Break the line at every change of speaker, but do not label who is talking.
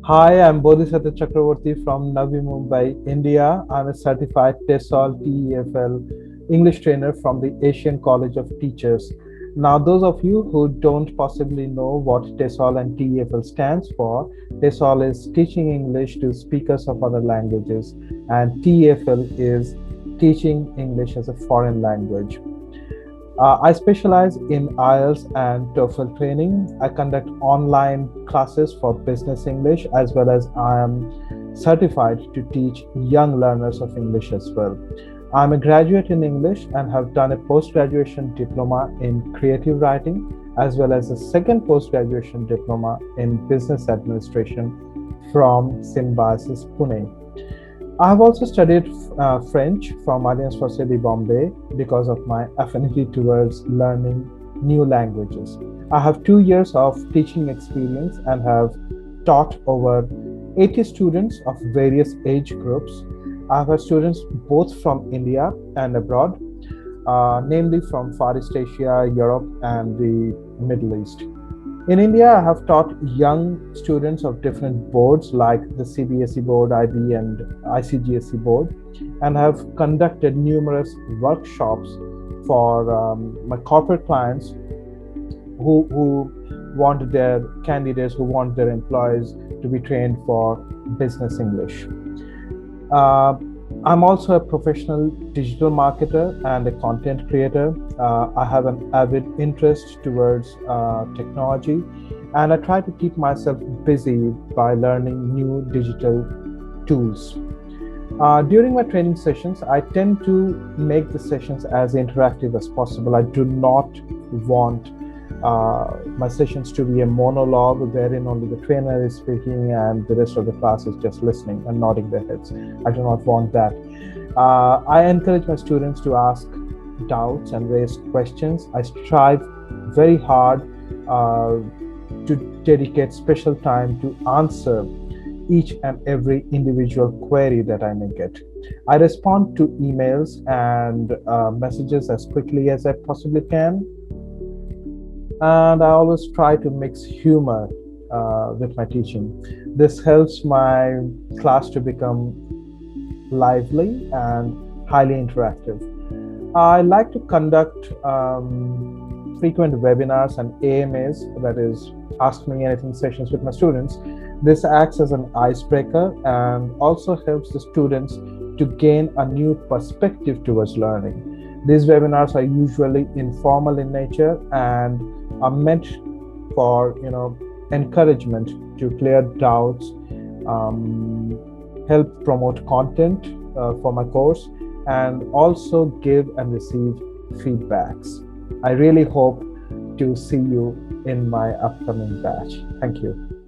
Hi, I'm Bodhisatya Chakraborty from Navi Mumbai, India. I'm a certified TESOL TEFL English trainer from the Asian College of Teachers. Now, those of you who don't possibly know what TESOL and TEFL stands for, TESOL is Teaching English to Speakers of Other Languages, and TEFL is Teaching English as a Foreign Language. I specialize in IELTS and TOEFL training. I conduct online classes for business English as well as I am certified to teach young learners of English as well. I'm a graduate in English and have done a post-graduation diploma in creative writing as well as a second post-graduation diploma in business administration from Symbiosis Pune. I have also studied French from Alliance Française de Bombay because of my affinity towards learning new languages. I have 2 years of teaching experience and have taught over 80 students of various age groups. I have had students both from India and abroad, namely from Far East Asia, Europe, and the Middle East. In India, I have taught young students of different boards like the CBSE board, IB, and ICGSE board, and have conducted numerous workshops for my corporate clients who want their candidates, who want their employees to be trained for business English. I'm also a professional digital marketer and a content creator. I have an avid interest towards technology, and I try to keep myself busy by learning new digital tools. During my training sessions, I tend to make the sessions as interactive as possible. I do not want my sessions to be a monologue wherein only the trainer is speaking and the rest of the class is just listening and nodding their heads. I do not want that. I encourage my students to ask doubts and raise questions. I strive very hard to dedicate special time to answer each and every individual query that I may get. I respond to emails and messages as quickly as I possibly can. And I always try to mix humor with my teaching. This helps my class to become lively and highly interactive. I like to conduct frequent webinars and AMAs, that is, Ask Me Anything sessions with my students. This acts as an icebreaker and also helps the students to gain a new perspective towards learning. These webinars are usually informal in nature and are meant for encouragement to clear doubts, help promote content for my course, and also give and receive feedbacks. I really hope to see you in my upcoming batch. Thank you.